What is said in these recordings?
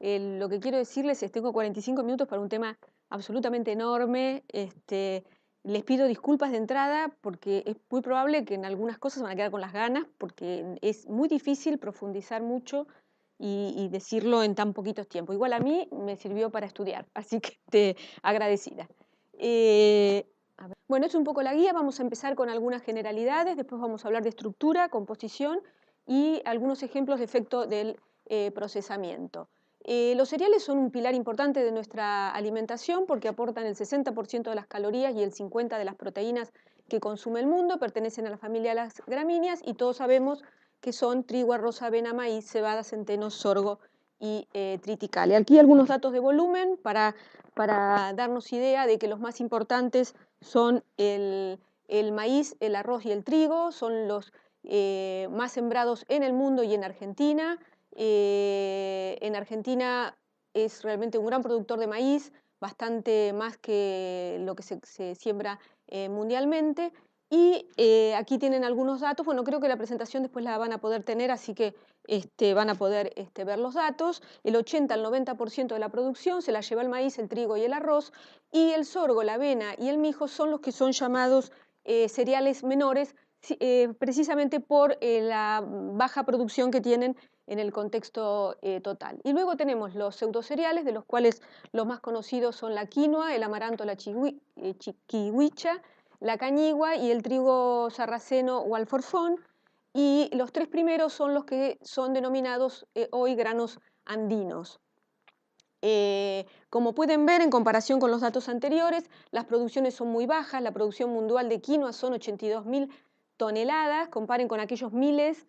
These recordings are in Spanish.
Lo que quiero decirles es, tengo 45 minutos para un tema absolutamente enorme. Les pido disculpas de entrada porque es muy probable que en algunas cosas van a quedar con las ganas, porque es muy difícil profundizar mucho y decirlo en tan poquitos tiempos. Igual a mí me sirvió para estudiar, así que agradecida. Bueno, es un poco la guía. Vamos a empezar con algunas generalidades, después vamos a hablar de estructura, composición y algunos ejemplos de efecto del procesamiento. Los cereales son un pilar importante de nuestra alimentación porque aportan el 60% de las calorías y el 50% de las proteínas que consume el mundo, pertenecen a la familia de las gramíneas y todos sabemos que son trigo, arroz, avena, maíz, cebada, centeno, sorgo y triticale. Aquí algunos datos de volumen para darnos idea de que los más importantes son el maíz, el arroz y el trigo, son los más sembrados en el mundo y en Argentina. En Argentina es realmente un gran productor de maíz, bastante más que lo que se siembra mundialmente. Y aquí tienen algunos datos. Bueno, creo que la presentación después la van a poder tener, así que van a poder ver los datos. El 80 al 90% de la producción se la lleva el maíz, el trigo y el arroz, y el sorgo, la avena y el mijo son los que son llamados cereales menores, precisamente por la baja producción que tienen en el contexto total. Y luego tenemos los pseudocereales, de los cuales los más conocidos son la quinoa, el amaranto, la chiquihuicha, la cañigua y el trigo sarraceno o alforfón, y los tres primeros son los que son denominados hoy granos andinos. Como pueden ver, en comparación con los datos anteriores, las producciones son muy bajas. La producción mundial de quinoa son 82.000 toneladas, comparen con aquellos miles,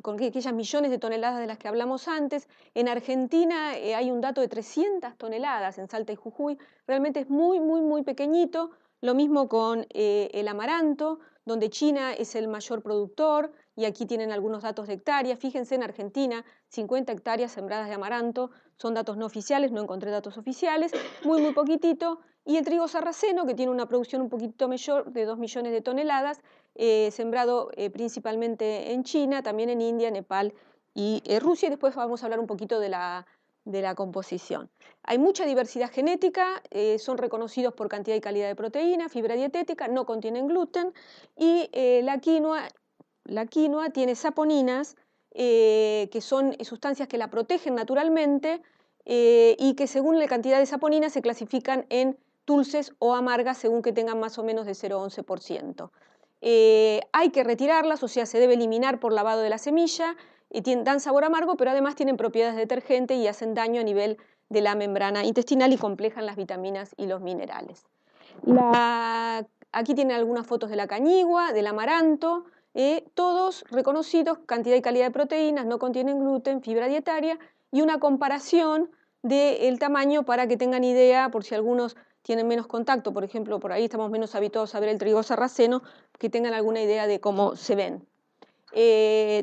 con aquellas millones de toneladas de las que hablamos antes. En Argentina hay un dato de 300 toneladas en Salta y Jujuy, realmente es muy, muy, muy pequeñito. Lo mismo con el amaranto, donde China es el mayor productor, y aquí tienen algunos datos de hectáreas. Fíjense, en Argentina, 50 hectáreas sembradas de amaranto, son datos no oficiales, no encontré datos oficiales, muy, muy poquitito. Y el trigo sarraceno, que tiene una producción un poquito mayor, de 2 millones de toneladas, sembrado principalmente en China, también en India, Nepal y Rusia. Y después vamos a hablar un poquito de la composición. Hay mucha diversidad genética, son reconocidos por cantidad y calidad de proteína, fibra dietética, no contienen gluten, y la quinoa tiene saponinas, que son sustancias que la protegen naturalmente y que según la cantidad de saponinas se clasifican en dulces o amargas según que tengan más o menos de 0,11%. Hay que retirarlas, o sea, se debe eliminar por lavado de la semilla, dan sabor amargo, pero además tienen propiedades detergentes y hacen daño a nivel de la membrana intestinal y complejan las vitaminas y los minerales. Aquí tienen algunas fotos de la cañigua, del amaranto, todos reconocidos, cantidad y calidad de proteínas, no contienen gluten, fibra dietaria, y una comparación del tamaño para que tengan idea, por si algunos tienen menos contacto, por ejemplo, por ahí estamos menos habituados a ver el trigo sarraceno, que tengan alguna idea de cómo se ven.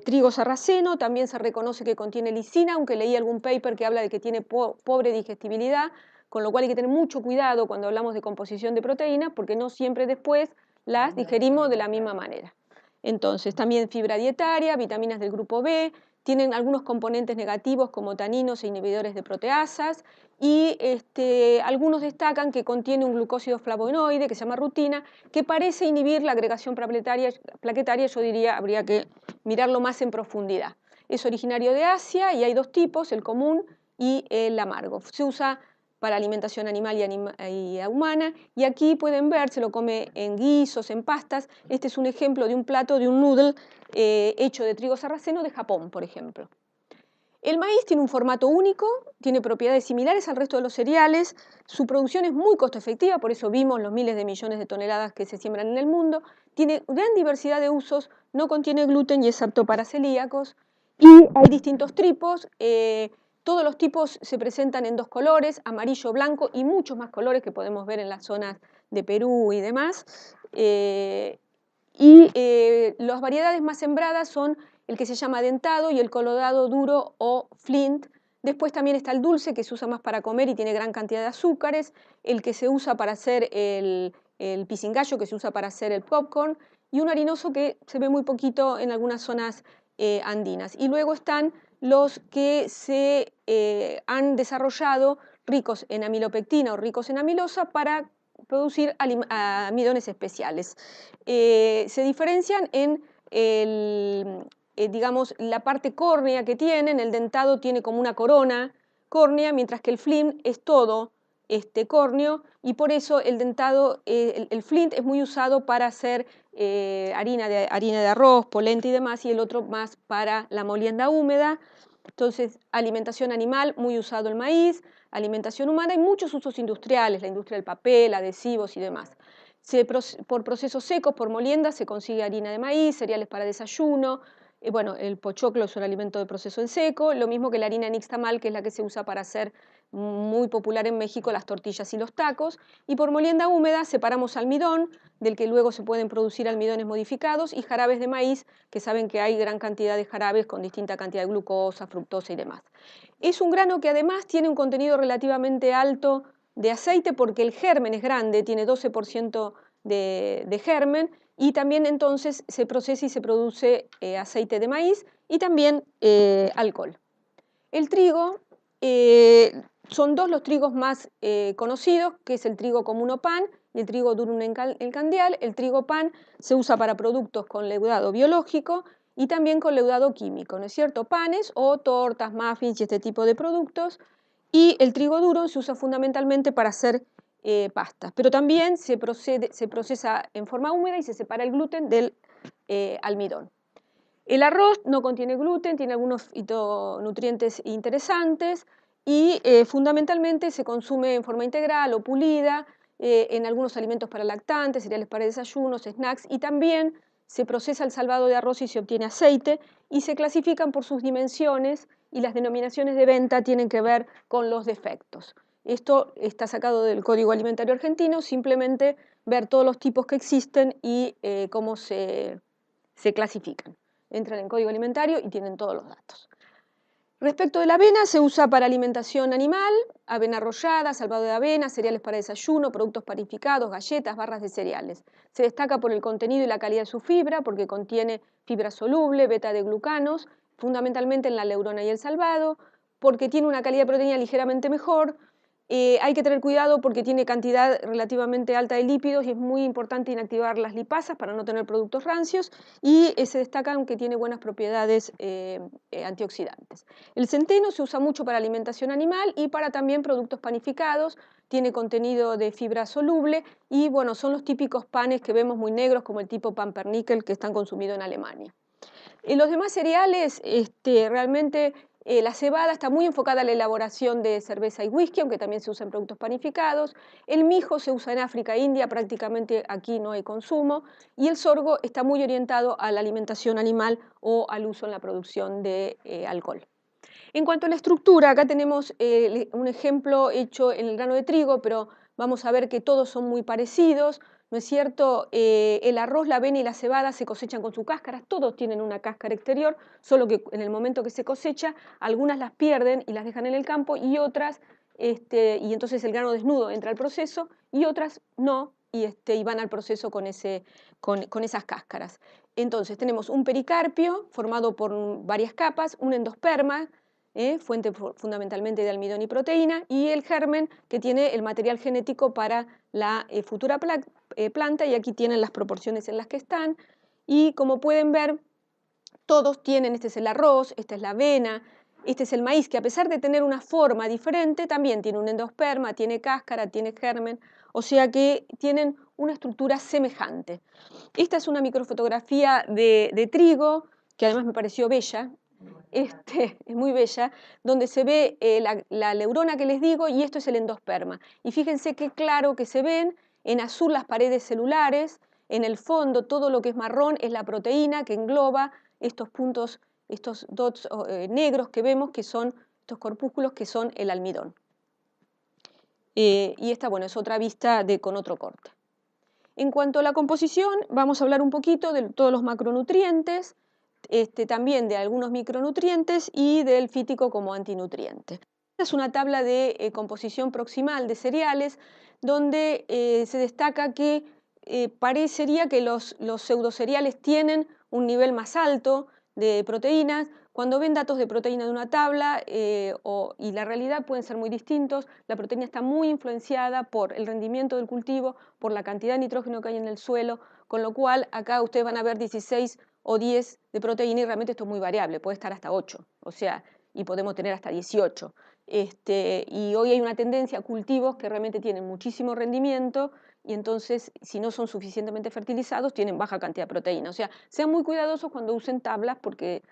Trigo sarraceno también se reconoce que contiene lisina, aunque leí algún paper que habla de que tiene pobre digestibilidad, con lo cual hay que tener mucho cuidado cuando hablamos de composición de proteínas, porque no siempre después las digerimos de la misma manera. Entonces, también fibra dietaria, vitaminas del grupo B, tienen algunos componentes negativos como taninos e inhibidores de proteasas, y algunos destacan que contiene un glucósido flavonoide que se llama rutina, que parece inhibir la agregación plaquetaria. Yo diría, habría que mirarlo más en profundidad. Es originario de Asia y hay dos tipos, el común y el amargo. Se usa para alimentación animal y humana, y aquí pueden ver, se lo come en guisos, en pastas. Este es un ejemplo de un plato, de un noodle hecho de trigo sarraceno de Japón, por ejemplo. El maíz tiene un formato único, tiene propiedades similares al resto de los cereales, su producción es muy costo efectiva, por eso vimos los miles de millones de toneladas que se siembran en el mundo, tiene gran diversidad de usos, no contiene gluten y es apto para celíacos, y hay distintos tipos. Todos los tipos se presentan en dos colores, amarillo, blanco y muchos más colores que podemos ver en las zonas de Perú y demás. Las variedades más sembradas son el que se llama dentado y el colorado duro o flint. Después también está el dulce, que se usa más para comer y tiene gran cantidad de azúcares, el que se usa para hacer el pisingallo, que se usa para hacer el popcorn, y un harinoso que se ve muy poquito en algunas zonas andinas. Y luego están los que se han desarrollado ricos en amilopectina o ricos en amilosa para producir almidones especiales. Se diferencian en digamos, la parte córnea que tienen. El dentado tiene como una corona córnea, mientras que el flint es todo córneo, y por eso el dentado, el flint es muy usado para hacer harina de arroz, polenta y demás, y el otro más para la molienda húmeda. Entonces, alimentación animal, muy usado el maíz; alimentación humana, y muchos usos industriales, la industria del papel, adhesivos y demás. Por procesos secos, por molienda, se consigue harina de maíz, cereales para desayuno. Bueno, el pochoclo es un alimento de proceso en seco, lo mismo que la harina nixtamal, que es la que se usa para hacer, muy popular en México, las tortillas y los tacos. Y por molienda húmeda separamos almidón, del que luego se pueden producir almidones modificados, y jarabes de maíz, que saben que hay gran cantidad de jarabes con distinta cantidad de glucosa, fructosa y demás. Es un grano que además tiene un contenido relativamente alto de aceite, porque el germen es grande, tiene 12% de germen, y también entonces se procesa y se produce aceite de maíz y también alcohol. El trigo, son dos los trigos más conocidos, que es el trigo común o pan y el trigo durum encandial. El trigo pan se usa para productos con leudado biológico y también con leudado químico, ¿no es cierto? Panes o tortas, muffins y este tipo de productos. Y el trigo duro se usa fundamentalmente para hacer pastas, pero también se procesa en forma húmeda y se separa el gluten del almidón. El arroz no contiene gluten, tiene algunos fitonutrientes interesantes y fundamentalmente se consume en forma integral o pulida, en algunos alimentos para lactantes, cereales para desayunos, snacks, y también se procesa el salvado de arroz y se obtiene aceite, y se clasifican por sus dimensiones, y las denominaciones de venta tienen que ver con los defectos. Esto está sacado del Código Alimentario Argentino, simplemente ver todos los tipos que existen y cómo se clasifican. Entran en Código Alimentario y tienen todos los datos. Respecto de la avena, se usa para alimentación animal, avena arrollada, salvado de avena, cereales para desayuno, productos panificados, galletas, barras de cereales. Se destaca por el contenido y la calidad de su fibra, porque contiene fibra soluble, beta de glucanos, fundamentalmente en la leurona y el salvado, porque tiene una calidad de proteína ligeramente mejor. Hay que tener cuidado porque tiene cantidad relativamente alta de lípidos y es muy importante inactivar las lipasas para no tener productos rancios, y se destacan que tiene buenas propiedades antioxidantes. El centeno se usa mucho para alimentación animal y para también productos panificados, tiene contenido de fibra soluble y bueno, son los típicos panes que vemos muy negros, como el tipo pumpernickel que están consumidos en Alemania. En los demás cereales, realmente la cebada está muy enfocada a la elaboración de cerveza y whisky, aunque también se usa en productos panificados. El mijo se usa en África e India, prácticamente aquí no hay consumo. Y el sorgo está muy orientado a la alimentación animal o al uso en la producción de alcohol. En cuanto a la estructura, acá tenemos un ejemplo hecho en el grano de trigo, pero vamos a ver que todos son muy parecidos, ¿no es cierto? El arroz, la avena y la cebada se cosechan con su cáscara, todos tienen una cáscara exterior, solo que en el momento que se cosecha, algunas las pierden y las dejan en el campo, y otras, y entonces el grano desnudo entra al proceso, y otras no, y van al proceso con esas cáscaras. Entonces tenemos un pericarpio formado por varias capas, un endosperma, fuente fundamentalmente de almidón y proteína, y el germen, que tiene el material genético para la futura planta, y aquí tienen las proporciones en las que están. Y como pueden ver, todos tienen, este es el arroz, esta es la avena, este es el maíz, que a pesar de tener una forma diferente, también tiene un endosperma, tiene cáscara, tiene germen, o sea que tienen una estructura semejante. Esta es una microfotografía de trigo, que además me pareció bella, es muy bella, donde se ve la leurona que les digo, y esto es el endosperma. Y fíjense qué claro que se ven en azul las paredes celulares, en el fondo todo lo que es marrón es la proteína que engloba estos puntos, estos dots negros que vemos, que son estos corpúsculos que son el almidón. Y esta, bueno, es otra vista con otro corte. En cuanto a la composición, vamos a hablar un poquito de todos los macronutrientes, también de algunos micronutrientes y del fítico como antinutriente. Esta es una tabla de composición proximal de cereales, donde se destaca que parecería que los pseudocereales tienen un nivel más alto de proteínas, Cuando ven datos de proteína de una tabla y la realidad pueden ser muy distintos. La proteína está muy influenciada por el rendimiento del cultivo, por la cantidad de nitrógeno que hay en el suelo, con lo cual acá ustedes van a ver 16 o 10 de proteína y realmente esto es muy variable, puede estar hasta 8, o sea, y podemos tener hasta 18. Y hoy hay una tendencia a cultivos que realmente tienen muchísimo rendimiento y entonces si no son suficientemente fertilizados tienen baja cantidad de proteína. O sea, sean muy cuidadosos cuando usen tablas porque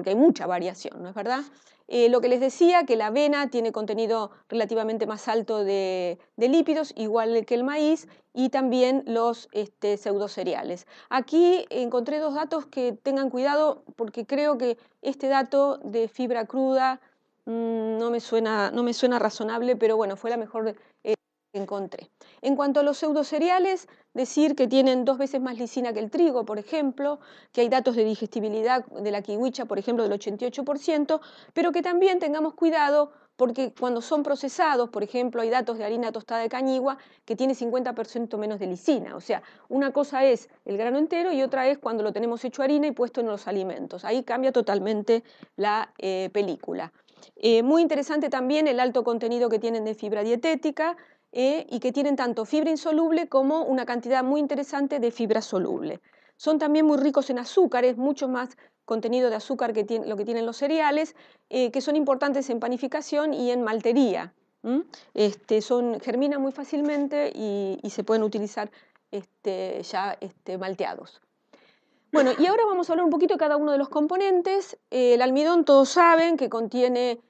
hay mucha variación, ¿no es verdad? Lo que les decía, que la avena tiene contenido relativamente más alto de lípidos, igual que el maíz, y también los pseudocereales. Aquí encontré dos datos que tengan cuidado porque creo que este dato de fibra cruda no me suena razonable, pero bueno, fue la mejor que encontré. En cuanto a los pseudocereales, decir que tienen 2 veces más lisina que el trigo, por ejemplo, que hay datos de digestibilidad de la kiwicha, por ejemplo, del 88%, pero que también tengamos cuidado porque cuando son procesados, por ejemplo, hay datos de harina tostada de cañigua que tiene 50% menos de lisina. O sea, una cosa es el grano entero y otra es cuando lo tenemos hecho harina y puesto en los alimentos. Ahí cambia totalmente la película. Muy interesante también el alto contenido que tienen de fibra dietética y que tienen tanto fibra insoluble como una cantidad muy interesante de fibra soluble. Son también muy ricos en azúcares, mucho más contenido de azúcar que lo que tienen los cereales, que son importantes en panificación y en maltería. Germinan muy fácilmente y se pueden utilizar ya malteados. Bueno, y ahora vamos a hablar un poquito de cada uno de los componentes. El almidón, todos saben que contiene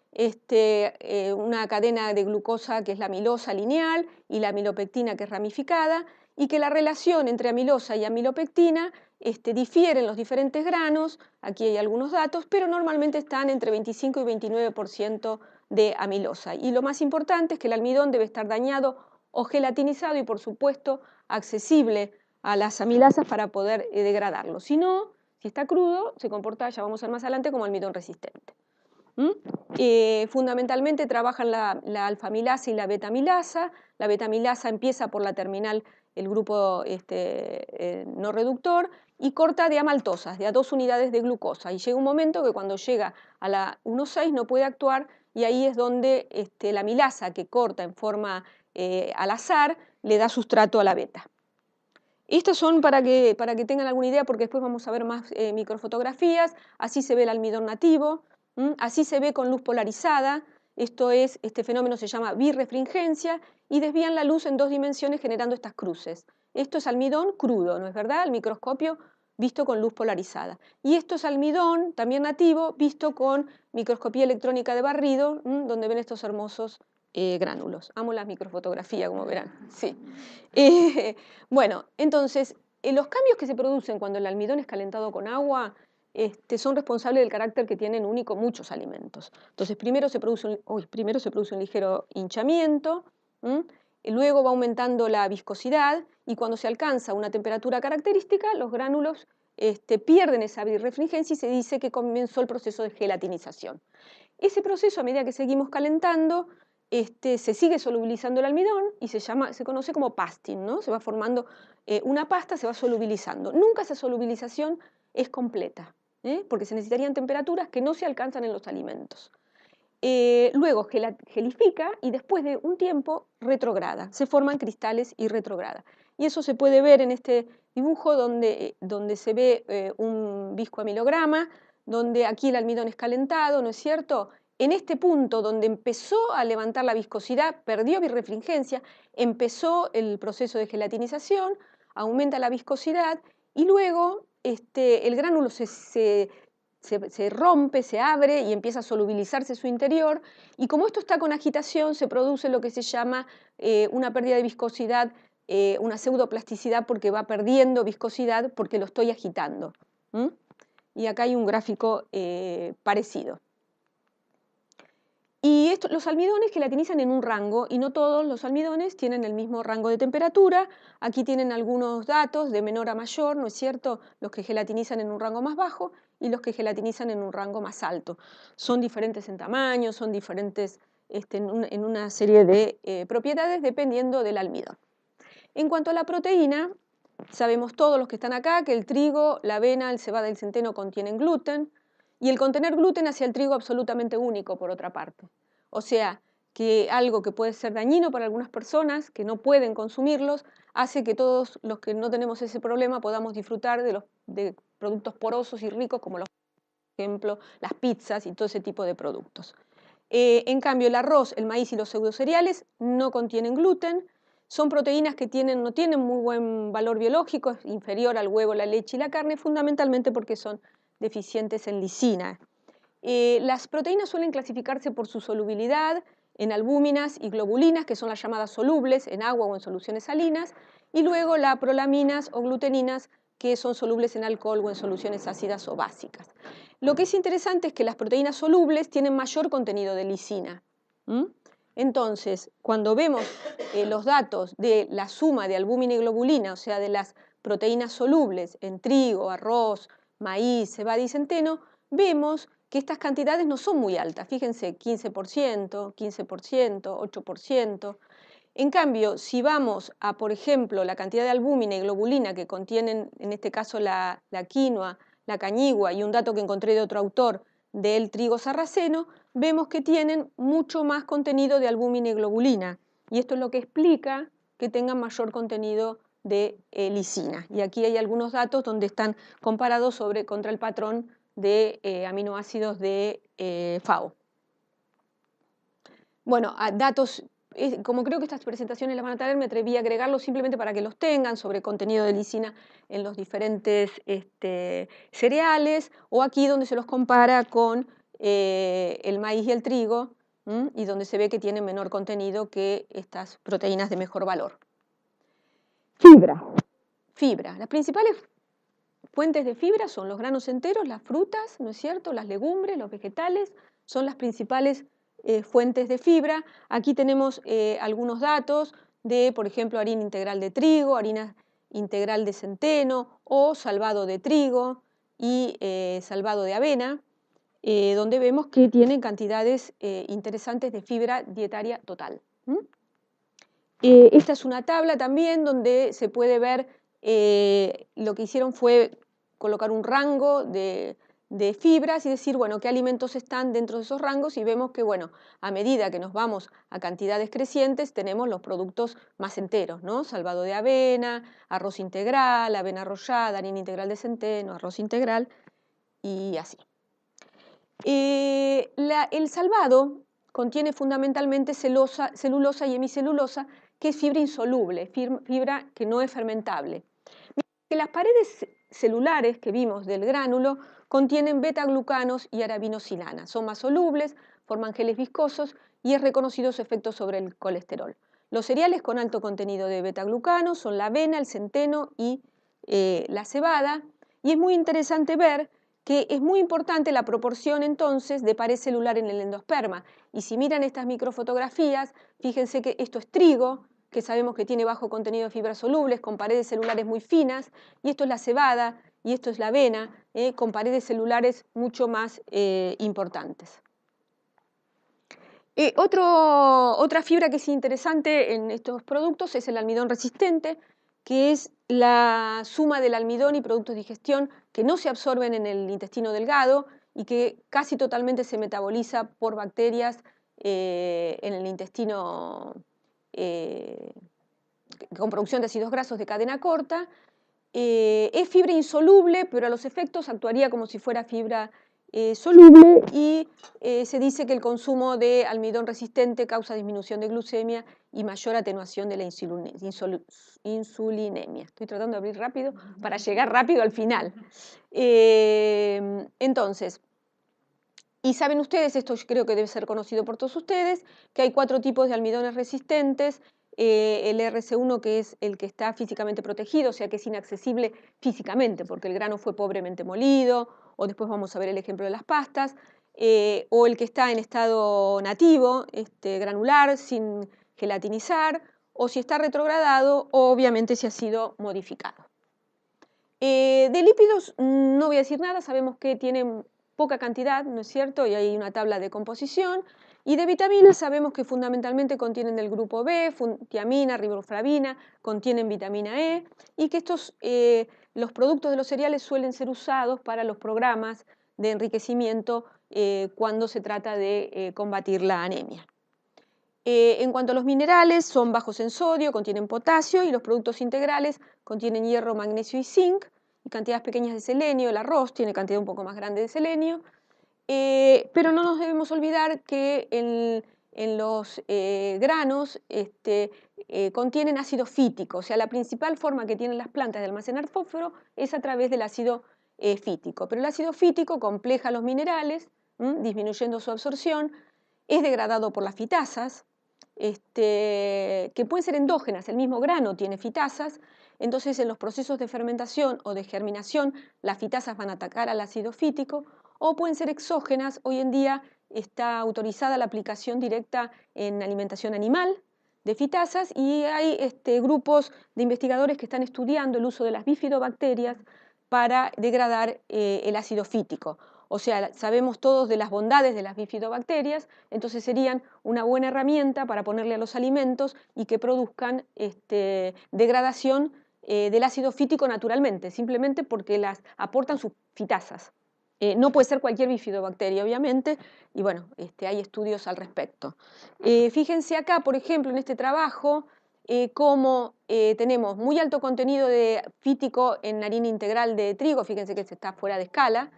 una cadena de glucosa que es la amilosa lineal y la amilopectina que es ramificada, y que la relación entre amilosa y amilopectina difiere en los diferentes granos. Aquí hay algunos datos, pero normalmente están entre 25 y 29% de amilosa. Y lo más importante es que el almidón debe estar dañado o gelatinizado y, por supuesto, accesible a las amilasas para poder degradarlo. Si no, si está crudo, se comporta, ya vamos a ver más adelante, como almidón resistente. Fundamentalmente trabajan la alfamilasa y la betamilasa. La betamilasa empieza por la terminal, el grupo no reductor, y corta de amaltosas, de a 2 unidades de glucosa. Y llega un momento que cuando llega a la 1,6 no puede actuar, y ahí es donde la amilasa, que corta en forma al azar, le da sustrato a la beta. Estas son para que tengan alguna idea, porque después vamos a ver más microfotografías. Así se ve el almidón nativo, así se ve con luz polarizada. Este fenómeno se llama birrefringencia y desvían la luz en 2 dimensiones generando estas cruces. Esto es almidón crudo, ¿no es verdad? Al microscopio visto con luz polarizada. Y esto es almidón, también nativo, visto con microscopía electrónica de barrido, donde ven estos hermosos gránulos. Amo la microfotografía, como verán. Sí. Bueno, entonces, los cambios que se producen cuando el almidón es calentado con agua son responsables del carácter que tienen único muchos alimentos. Entonces, primero se produce un ligero hinchamiento, luego va aumentando la viscosidad y cuando se alcanza una temperatura característica, los gránulos pierden esa birrefringencia y se dice que comenzó el proceso de gelatinización. Ese proceso, a medida que seguimos calentando, se sigue solubilizando el almidón y se conoce como pasting, ¿no? Se va formando una pasta, se va solubilizando. Nunca esa solubilización es completa, porque se necesitarían temperaturas que no se alcanzan en los alimentos. Luego gelifica y después de un tiempo retrograda, se forman cristales y retrograda. Y eso se puede ver en este dibujo donde se ve un viscoamilograma, donde aquí el almidón es calentado, ¿no es cierto? En este punto donde empezó a levantar la viscosidad, perdió birrefringencia, empezó el proceso de gelatinización, aumenta la viscosidad y luego el gránulo se rompe, se abre y empieza a solubilizarse su interior, y como esto está con agitación se produce lo que se llama una pérdida de viscosidad, una pseudoplasticidad, porque va perdiendo viscosidad porque lo estoy agitando. Y acá hay un gráfico parecido. Y los almidones gelatinizan en un rango, y no todos los almidones tienen el mismo rango de temperatura. Aquí tienen algunos datos de menor a mayor, ¿no es cierto? Los que gelatinizan en un rango más bajo y los que gelatinizan en un rango más alto. Son diferentes en tamaño, son diferentes en una serie de propiedades dependiendo del almidón. En cuanto a la proteína, sabemos todos los que están acá que el trigo, la avena, el cebada y el centeno contienen gluten, Y el contener gluten hace al trigo absolutamente único, por otra parte. O sea, que algo que puede ser dañino para algunas personas que no pueden consumirlos, hace que todos los que no tenemos ese problema podamos disfrutar de productos porosos y ricos como los, por ejemplo, las pizzas y todo ese tipo de productos. En cambio, el arroz, el maíz y los pseudocereales no contienen gluten, son proteínas que no tienen muy buen valor biológico, es inferior al huevo, la leche y la carne, fundamentalmente porque son deficientes en lisina. Las proteínas suelen clasificarse por su solubilidad en albúminas y globulinas, que son las llamadas solubles en agua o en soluciones salinas, y luego las prolaminas o gluteninas, que son solubles en alcohol o en soluciones ácidas o básicas. Lo que es interesante es que las proteínas solubles tienen mayor contenido de lisina. Entonces, cuando vemos los datos de la suma de albúmina y globulina, o sea, de las proteínas solubles en trigo, arroz, maíz, cebada y centeno, vemos que estas cantidades no son muy altas. Fíjense, 15%, 15%, 8%. En cambio, si vamos a, por ejemplo, la cantidad de albúmina y globulina que contienen, en este caso, la quinoa, la cañigua y un dato que encontré de otro autor del trigo sarraceno, vemos que tienen mucho más contenido de albúmina y globulina. Y esto es lo que explica que tengan mayor contenido de lisina. Y aquí hay algunos datos donde están comparados contra el patrón de aminoácidos de FAO. Bueno, datos, como creo que estas presentaciones las van a traer, me atreví a agregarlos simplemente para que los tengan sobre contenido de lisina en los diferentes cereales, o aquí donde se los compara con el maíz y el trigo, y donde se ve que tienen menor contenido que estas proteínas de mejor valor. Fibra. Fibra. Las principales fuentes de fibra son los granos enteros, las frutas, ¿no es cierto?, las legumbres, los vegetales, son las principales fuentes de fibra. Aquí tenemos algunos datos de, por ejemplo, harina integral de trigo, harina integral de centeno o salvado de trigo y salvado de avena, donde vemos que tienen cantidades interesantes de fibra dietaria total. Esta es una tabla también donde se puede ver, lo que hicieron fue colocar un rango de fibras y decir, bueno, qué alimentos están dentro de esos rangos, y vemos que, bueno, a medida que nos vamos a cantidades crecientes, tenemos los productos más enteros, ¿no? Salvado de avena, arroz integral, avena arrollada, harina integral de centeno, arroz integral y así. El salvado contiene fundamentalmente celulosa y hemicelulosa, que es fibra insoluble, fibra que no es fermentable. Que las paredes celulares que vimos del gránulo contienen beta-glucanos y arabinosilanas. Son más solubles, forman geles viscosos y es reconocido su efecto sobre el colesterol. Los cereales con alto contenido de beta-glucanos son la avena, el centeno y la cebada. Y es muy interesante ver que es muy importante la proporción entonces de pared celular en el endosperma. Y si miran estas microfotografías, fíjense que esto es trigo, que sabemos que tiene bajo contenido de fibras solubles, con paredes celulares muy finas, y esto es la cebada, y esto es la avena, con paredes celulares mucho más importantes. Otra fibra que es interesante en estos productos es el almidón resistente, que es la suma del almidón y productos de digestión que no se absorben en el intestino delgado y que casi totalmente se metaboliza por bacterias en el intestino con producción de ácidos grasos de cadena corta. Es fibra insoluble, pero a los efectos actuaría como si fuera fibra soluble, y se dice que el consumo de almidón resistente causa disminución de glucemia y mayor atenuación de la insulinemia. Estoy tratando de abrir rápido para llegar rápido al final. Entonces, y saben ustedes, esto yo creo que debe ser conocido por todos ustedes, que hay 4 tipos de almidones resistentes. El RC1, que es el que está físicamente protegido, o sea que es inaccesible físicamente porque el grano fue pobremente molido, o después vamos a ver el ejemplo de las pastas, o el que está en estado nativo, granular, sin gelatinizar, o si está retrogradado, o obviamente si ha sido modificado. De lípidos no voy a decir nada, sabemos que tienen poca cantidad, ¿no es cierto? Y hay una tabla de composición. Y de vitaminas sabemos que fundamentalmente contienen del grupo B, tiamina, riboflavina, contienen vitamina E, y que los productos de los cereales suelen ser usados para los programas de enriquecimiento cuando se trata de combatir la anemia. En cuanto a los minerales, son bajos en sodio, contienen potasio, y los productos integrales contienen hierro, magnesio y zinc, y cantidades pequeñas de selenio. El arroz tiene cantidad un poco más grande de selenio, pero no nos debemos olvidar que en los granos contienen ácido fítico, o sea, la principal forma que tienen las plantas de almacenar fósforo es a través del ácido fítico, pero el ácido fítico compleja los minerales, disminuyendo su absorción, es degradado por las fitasas, que pueden ser endógenas. El mismo grano tiene fitasas, entonces en los procesos de fermentación o de germinación las fitasas van a atacar al ácido fítico, o pueden ser exógenas. Hoy en día está autorizada la aplicación directa en alimentación animal de fitasas, y hay grupos de investigadores que están estudiando el uso de las bifidobacterias para degradar el ácido fítico. O sea, sabemos todos de las bondades de las bifidobacterias, entonces serían una buena herramienta para ponerle a los alimentos y que produzcan degradación del ácido fítico naturalmente, simplemente porque las aportan sus fitasas. No puede ser cualquier bifidobacteria, obviamente, y bueno, hay estudios al respecto. Fíjense acá, por ejemplo, en este trabajo, cómo tenemos muy alto contenido de fítico en harina integral de trigo, fíjense que se está fuera de escala,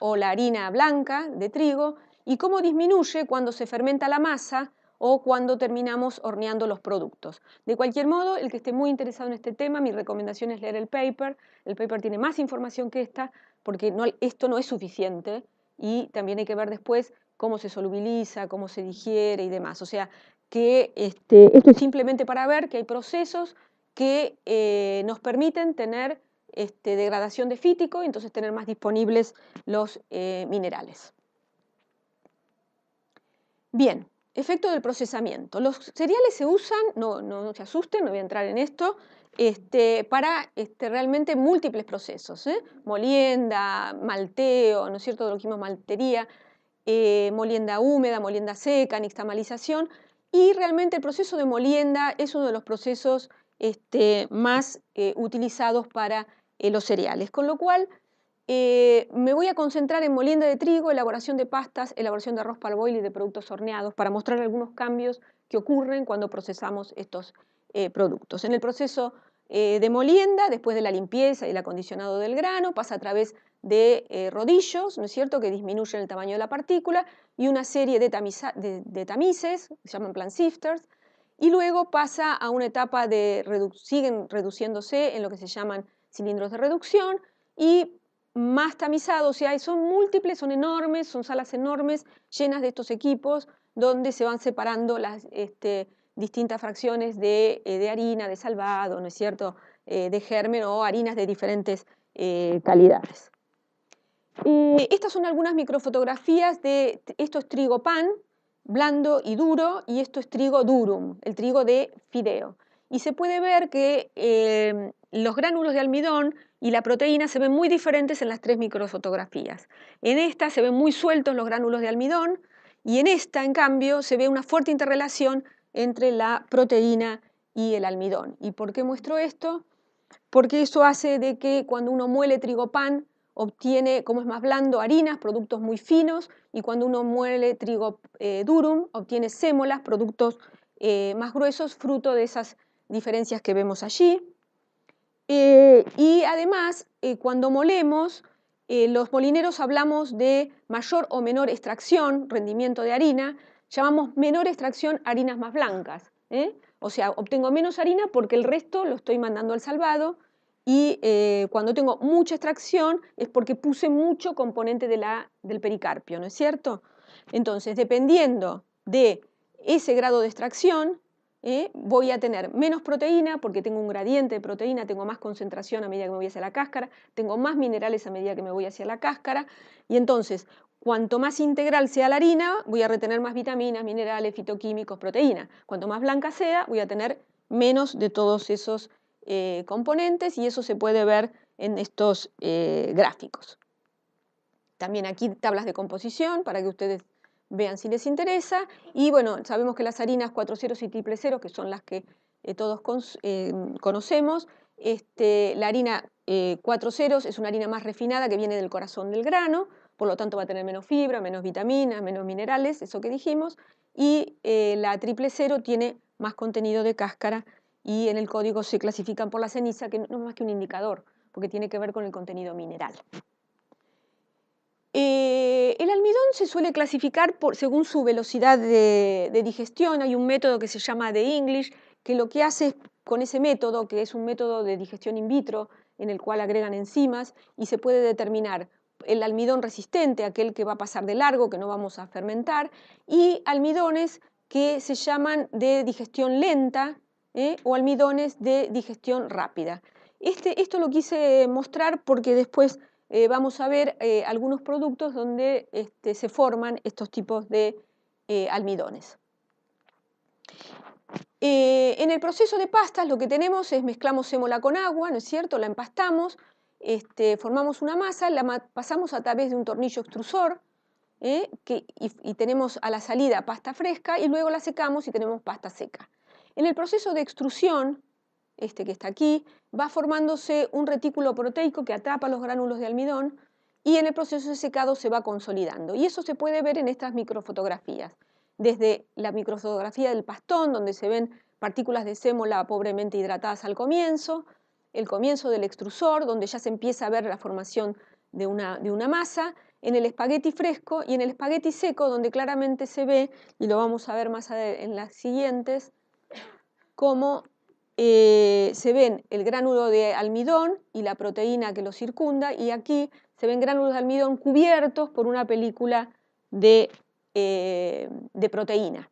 o la harina blanca de trigo, y cómo disminuye cuando se fermenta la masa o cuando terminamos horneando los productos. De cualquier modo, el que esté muy interesado en este tema, mi recomendación es leer el paper. El paper tiene más información que esta, porque esto no es suficiente, y también hay que ver después cómo se solubiliza, cómo se digiere y demás. O sea, que esto es simplemente para ver que hay procesos que nos permiten tener degradación de fítico y entonces tener más disponibles los minerales. Bien, efecto del procesamiento. Los cereales se usan, no se asusten, no voy a entrar en esto, para realmente múltiples procesos, molienda, malteo, ¿no es cierto?, lo que dijimos, maltería, molienda húmeda, molienda seca, nixtamalización, y realmente el proceso de molienda es uno de los procesos más utilizados para los cereales, con lo cual me voy a concentrar en molienda de trigo, elaboración de pastas, elaboración de arroz parboil y de productos horneados, para mostrar algunos cambios que ocurren cuando procesamos estos productos. En el proceso de molienda, después de la limpieza y el acondicionado del grano, pasa a través de rodillos, ¿no es cierto?, que disminuyen el tamaño de la partícula, y una serie de tamices, se llaman plant sifters, y luego pasa a una etapa siguen reduciéndose en lo que se llaman cilindros de reducción, y más tamizados, o sea, son múltiples, son enormes, son salas enormes llenas de estos equipos donde se van separando las distintas fracciones de harina, de salvado, ¿no es cierto?, de germen o harinas de diferentes calidades. Estas son algunas microfotografías de, esto es trigo pan, blando y duro, y esto es trigo durum, el trigo de fideo. Y se puede ver que los gránulos de almidón y la proteína se ven muy diferentes en las tres microfotografías. En esta se ven muy sueltos los gránulos de almidón, y en esta, en cambio, se ve una fuerte interrelación entre la proteína y el almidón. ¿Y por qué muestro esto? Porque eso hace de que cuando uno muele trigo pan, obtiene, como es más blando, harinas, productos muy finos, y cuando uno muele trigo durum, obtiene sémolas, productos más gruesos, fruto de esas diferencias que vemos allí. Y además, cuando molemos, los molineros hablamos de mayor o menor extracción, rendimiento de harina, llamamos menor extracción harinas más blancas. O sea, obtengo menos harina porque el resto lo estoy mandando al salvado, y cuando tengo mucha extracción es porque puse mucho componente del pericarpio, ¿no es cierto? Entonces, dependiendo de ese grado de extracción, voy a tener menos proteína porque tengo un gradiente de proteína, tengo más concentración a medida que me voy hacia la cáscara, tengo más minerales a medida que me voy hacia la cáscara, y entonces, cuanto más integral sea la harina, voy a retener más vitaminas, minerales, fitoquímicos, proteína. Cuanto más blanca sea, voy a tener menos de todos esos componentes, y eso se puede ver en estos gráficos. También aquí tablas de composición para que ustedes vean si les interesa. Y bueno, sabemos que las harinas 4 ceros y triple cero, que son las que todos conocemos, la harina 4 ceros es una harina más refinada que viene del corazón del grano, por lo tanto va a tener menos fibra, menos vitaminas, menos minerales, eso que dijimos, y la 000 tiene más contenido de cáscara y en el código se clasifican por la ceniza, que no es más que un indicador, porque tiene que ver con el contenido mineral. El almidón se suele clasificar según su velocidad de digestión. Hay un método que se llama The English, que lo que hace con ese método, que es un método de digestión in vitro, en el cual agregan enzimas, y se puede determinar el almidón resistente, aquel que va a pasar de largo, que no vamos a fermentar, y almidones que se llaman de digestión lenta, o almidones de digestión rápida. Esto lo quise mostrar porque después vamos a ver algunos productos donde se forman estos tipos de almidones. En el proceso de pastas lo que tenemos es mezclamos sémola con agua, ¿no es cierto? La empastamos, formamos una masa, la pasamos a través de un tornillo extrusor y tenemos a la salida pasta fresca y luego la secamos y tenemos pasta seca. En el proceso de extrusión, que está aquí, va formándose un retículo proteico que atrapa los gránulos de almidón y en el proceso de secado se va consolidando. Y eso se puede ver en estas microfotografías. Desde la microfotografía del pastón, donde se ven partículas de sémola pobremente hidratadas al comienzo, el comienzo del extrusor, donde ya se empieza a ver la formación de una masa, en el espagueti fresco y en el espagueti seco, donde claramente se ve, y lo vamos a ver más en las siguientes, cómo se ven el gránulo de almidón y la proteína que lo circunda, y aquí se ven gránulos de almidón cubiertos por una película de proteína.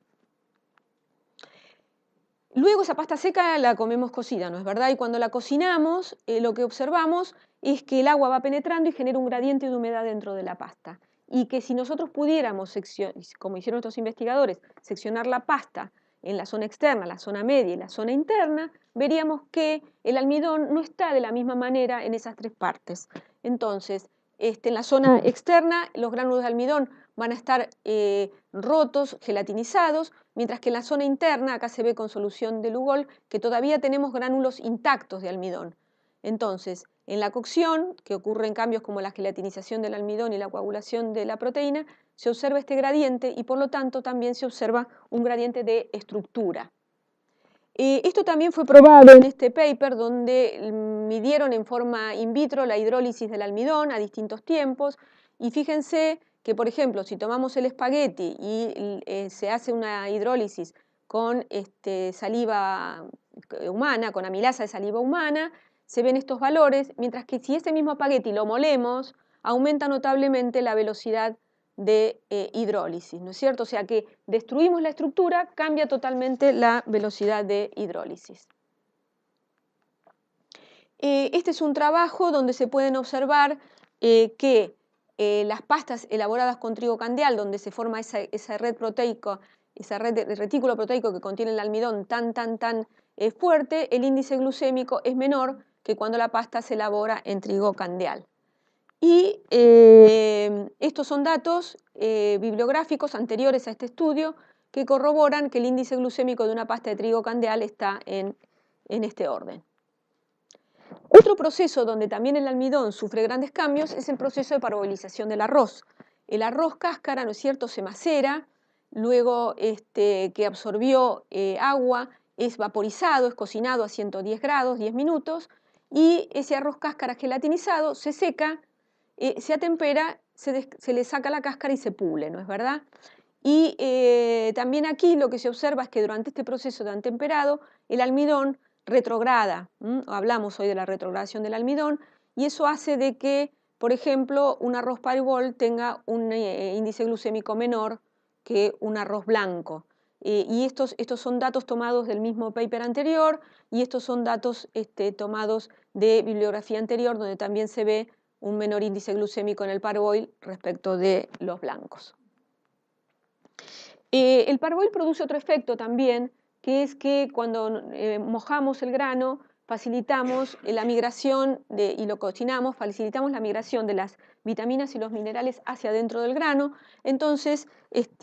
Luego esa pasta seca la comemos cocida, ¿no es verdad? Y cuando la cocinamos, lo que observamos es que el agua va penetrando y genera un gradiente de humedad dentro de la pasta. Y que si nosotros pudiéramos, como hicieron estos investigadores, seccionar la pasta en la zona externa, la zona media y la zona interna, veríamos que el almidón no está de la misma manera en esas tres partes. Entonces, en la zona externa, los gránulos de almidón van a estar rotos, gelatinizados, mientras que en la zona interna, acá se ve con solución de Lugol, que todavía tenemos gránulos intactos de almidón. Entonces, en la cocción, que ocurren cambios como la gelatinización del almidón y la coagulación de la proteína, se observa este gradiente y por lo tanto también se observa un gradiente de estructura. Esto también fue probado en este paper donde midieron en forma in vitro la hidrólisis del almidón a distintos tiempos y fíjense que, por ejemplo, si tomamos el espagueti y se hace una hidrólisis con saliva humana, con amilasa de saliva humana, se ven estos valores, mientras que si ese mismo espagueti lo molemos, aumenta notablemente la velocidad de hidrólisis, ¿no es cierto? O sea que destruimos la estructura, cambia totalmente la velocidad de hidrólisis. Este es un trabajo donde se pueden observar que las pastas elaboradas con trigo candeal, donde se forma esa red proteica, esa red de retículo proteico que contiene el almidón tan fuerte, el índice glucémico es menor que cuando la pasta se elabora en trigo candeal. Y estos son datos bibliográficos anteriores a este estudio que corroboran que el índice glucémico de una pasta de trigo candeal está en este orden. Otro proceso donde también el almidón sufre grandes cambios es el proceso de parabolización del arroz. El arroz cáscara, ¿no es cierto?, se macera, luego que absorbió agua, es vaporizado, es cocinado a 110 grados, 10 minutos, y ese arroz cáscara gelatinizado se seca, se atempera, se le saca la cáscara y se pule, ¿no es verdad? Y también aquí lo que se observa es que durante este proceso de atemperado, el almidón retrograda, hablamos hoy de la retrogradación del almidón, y eso hace de que, por ejemplo, un arroz paribol tenga un índice glucémico menor que un arroz blanco. Y estos son datos tomados del mismo paper anterior, y estos son datos tomados de bibliografía anterior, donde también se ve un menor índice glucémico en el parboil respecto de los blancos. El parboil produce otro efecto también, que es que cuando mojamos el grano, facilitamos la migración y lo cocinamos, facilitamos la migración de las vitaminas y los minerales hacia adentro del grano. Entonces,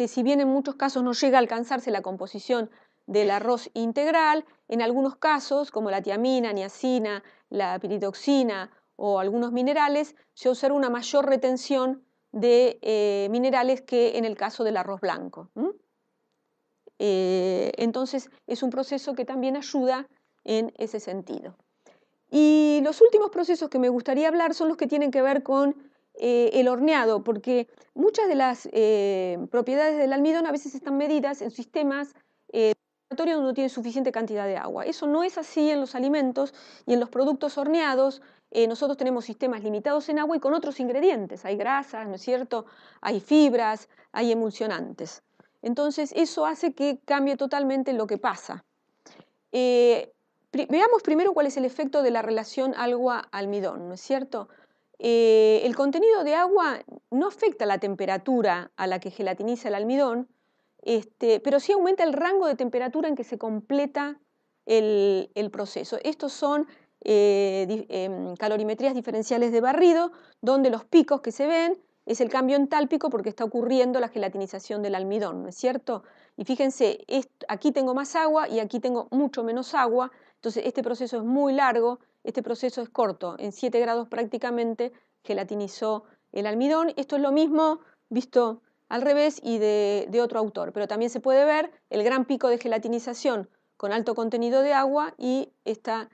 si bien en muchos casos no llega a alcanzarse la composición del arroz integral, en algunos casos, como la tiamina, niacina, la piridoxina o algunos minerales, se observa una mayor retención de minerales que en el caso del arroz blanco. Entonces es un proceso que también ayuda en ese sentido. Y los últimos procesos que me gustaría hablar son los que tienen que ver con el horneado, porque muchas de las propiedades del almidón a veces están medidas en sistemas donde no tiene suficiente cantidad de agua. Eso no es así en los alimentos y en los productos horneados. Nosotros tenemos sistemas limitados en agua y con otros ingredientes. Hay grasas, ¿no es cierto? Hay fibras, hay emulsionantes. Entonces eso hace que cambie totalmente lo que pasa. Veamos primero cuál es el efecto de la relación agua-almidón, ¿no es cierto? El contenido de agua no afecta la temperatura a la que gelatiniza el almidón, pero sí aumenta el rango de temperatura en que se completa el proceso. Estos son calorimetrías diferenciales de barrido, donde los picos que se ven es el cambio entálpico porque está ocurriendo la gelatinización del almidón, ¿no es cierto? Y fíjense, aquí tengo más agua y aquí tengo mucho menos agua, entonces este proceso es muy largo, este proceso es corto, en 7 grados prácticamente gelatinizó el almidón. Esto es lo mismo visto al revés y de otro autor, pero también se puede ver el gran pico de gelatinización con alto contenido de agua y esta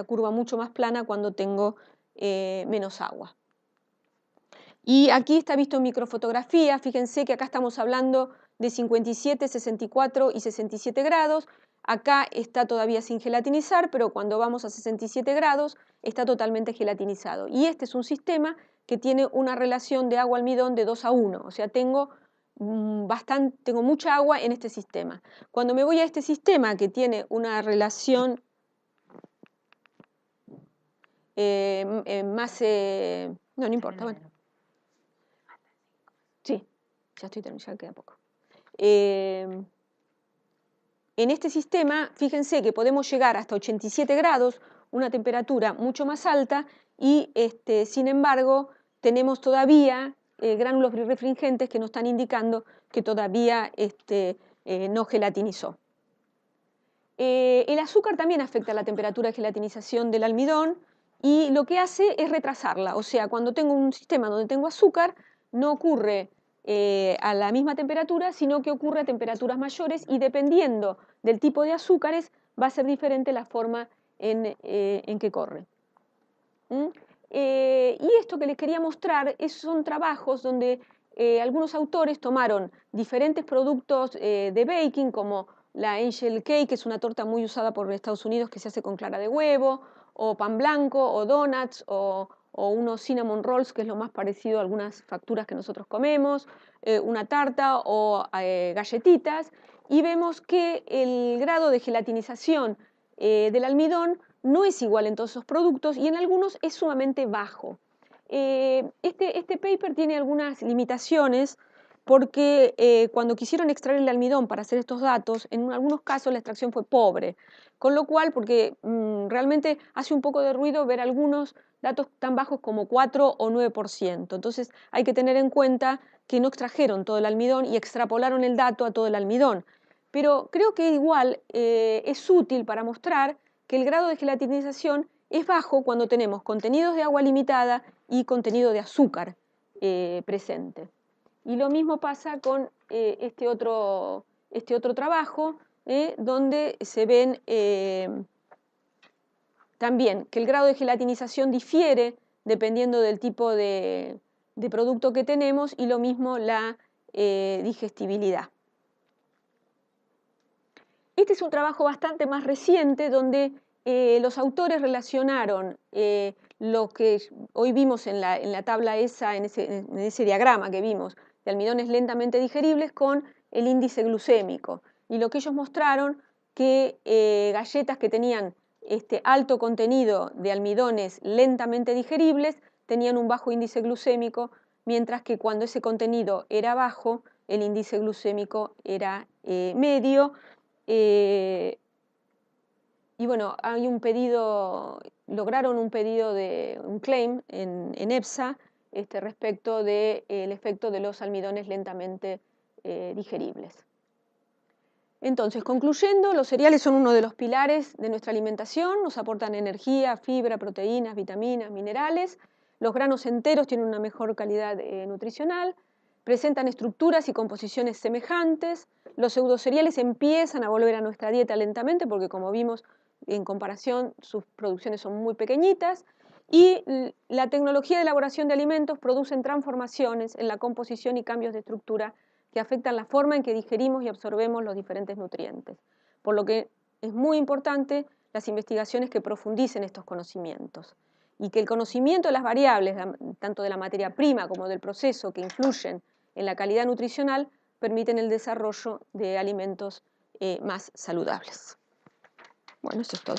curva mucho más plana cuando tengo menos agua. Y aquí está visto en microfotografía, fíjense que acá estamos hablando de 57, 64 y 67 grados. Acá está todavía sin gelatinizar, pero cuando vamos a 67 grados está totalmente gelatinizado. Y este es un sistema que tiene una relación de agua-almidón de 2:1, o sea, tengo mucha agua en este sistema. Cuando me voy a este sistema que tiene una relación más... no importa, bueno. Sí, ya estoy terminando, ya queda poco. En este sistema, fíjense que podemos llegar hasta 87 grados, una temperatura mucho más alta, y sin embargo tenemos todavía gránulos refringentes que nos están indicando que todavía no gelatinizó. El azúcar también afecta la temperatura de gelatinización del almidón y lo que hace es retrasarla. O sea, cuando tengo un sistema donde tengo azúcar, no ocurre a la misma temperatura, sino que ocurre a temperaturas mayores y dependiendo del tipo de azúcares va a ser diferente la forma en que corre. Y esto que les quería mostrar son trabajos donde algunos autores tomaron diferentes productos de baking como la angel cake, que es una torta muy usada por Estados Unidos que se hace con clara de huevo, o pan blanco, o donuts, o unos cinnamon rolls, que es lo más parecido a algunas facturas que nosotros comemos, una tarta o galletitas, y vemos que el grado de gelatinización del almidón no es igual en todos esos productos y en algunos es sumamente bajo. Este paper tiene algunas limitaciones porque cuando quisieron extraer el almidón para hacer estos datos, en algunos casos la extracción fue pobre, con lo cual, porque realmente hace un poco de ruido ver algunos datos tan bajos como 4 o 9%. Entonces hay que tener en cuenta que no extrajeron todo el almidón y extrapolaron el dato a todo el almidón. Pero creo que igual es útil para mostrar que el grado de gelatinización es bajo cuando tenemos contenidos de agua limitada y contenido de azúcar presente. Y lo mismo pasa con este otro trabajo, donde se ven también que el grado de gelatinización difiere dependiendo del tipo de producto que tenemos y lo mismo la digestibilidad. Este es un trabajo bastante más reciente donde los autores relacionaron lo que hoy vimos en la tabla esa, en ese diagrama que vimos, de almidones lentamente digeribles con el índice glucémico. Y lo que ellos mostraron que galletas que tenían alto contenido de almidones lentamente digeribles tenían un bajo índice glucémico, mientras que cuando ese contenido era bajo, el índice glucémico era medio. Y bueno, hay un pedido, lograron un pedido de un claim en EFSA respecto del efecto de los almidones lentamente digeribles. Entonces, concluyendo, los cereales son uno de los pilares de nuestra alimentación, nos aportan energía, fibra, proteínas, vitaminas, minerales, los granos enteros tienen una mejor calidad nutricional, presentan estructuras y composiciones semejantes, los pseudocereales empiezan a volver a nuestra dieta lentamente porque, como vimos, en comparación sus producciones son muy pequeñitas, y la tecnología de elaboración de alimentos producen transformaciones en la composición y cambios de estructura que afectan la forma en que digerimos y absorbemos los diferentes nutrientes. Por lo que es muy importante las investigaciones que profundicen estos conocimientos y que el conocimiento de las variables, tanto de la materia prima como del proceso que influyen en la calidad nutricional, permiten el desarrollo de alimentos más saludables. Bueno, eso es todo.